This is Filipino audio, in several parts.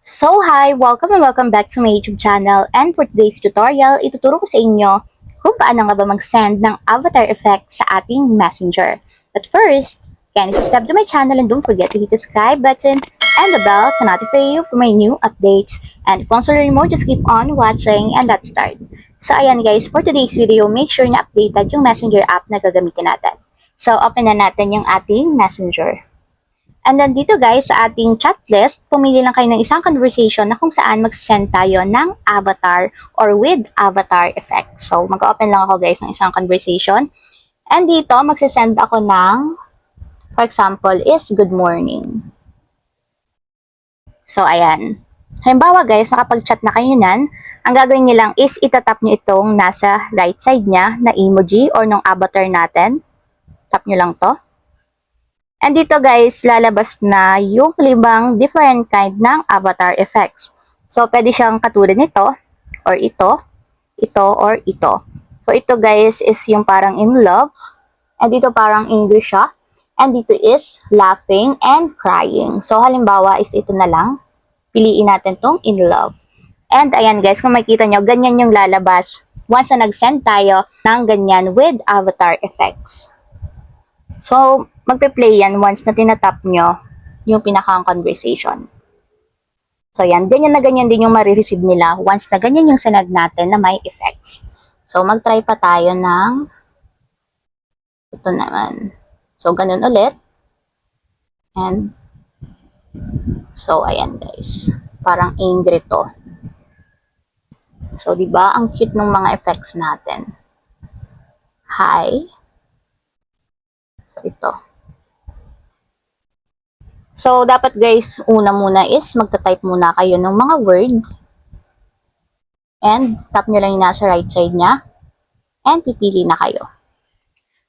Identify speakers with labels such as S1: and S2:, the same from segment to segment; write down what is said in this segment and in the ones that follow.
S1: So hi! Welcome and welcome back to my YouTube channel, and for today's tutorial, ituturo ko sa inyo kung paano nga ba mag-send ng avatar effect sa ating messenger. But first, can you subscribe to my channel and don't forget to hit the subscribe button and the bell to notify you for my new updates. And if you want to learn more, just keep on watching and let's start. So ayan guys, for today's video, make sure na updated yung messenger app na gagamitin natin. So open na natin yung ating messenger. And then dito guys, sa ating chat list, pumili lang kayo ng isang conversation na kung saan mag-send tayo ng avatar or with avatar effect. So mag-open lang ako guys ng isang conversation. And dito, magsisend ako ng, for example, is good morning. So ayan. Halimbawa guys, nakapag-chat na kayo nan, ang gagawin niyo lang is itatap niyo itong nasa right side niya na emoji or nung avatar natin. Tap niyo lang to. And dito guys, lalabas na yung 5 different kind ng avatar effects. So, pwede siyang katulad nito, or ito, or ito. So, ito guys is yung parang in love. And dito parang English siya. And dito is laughing and crying. So, halimbawa is ito na lang. Piliin natin tong in love. And ayan guys, kung makikita nyo, ganyan yung lalabas once na nag-send tayo ng ganyan with avatar effects. So, magpe-play yan once na tinatap nyo yung pinaka-conversation. So, yan. Ganyan na ganyan din yung marireceive nila once na ganyan yung sinad natin na may effects. So, mag-try pa tayo ng ito naman. So, ganun ulit. And, so, ayan guys. Parang angry to. So, diba? Ang cute ng mga effects natin. Hi. So, ito. So, dapat guys, una muna is magta-type muna kayo ng mga word. And, tap nyo lang yung nasa right side niya. And, pipili na kayo.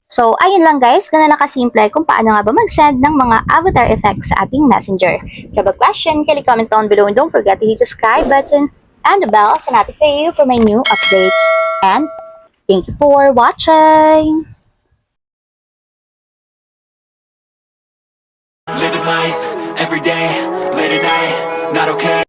S1: So, ayun lang guys. Ganun lang kasimple kung paano nga ba mag-send ng mga avatar effects sa ating messenger. If you have a question, kindly comment down below and don't forget to hit the subscribe button and the bell to notify you for my new updates. And, thank you for watching!
S2: Living life, every day, late at night, not okay.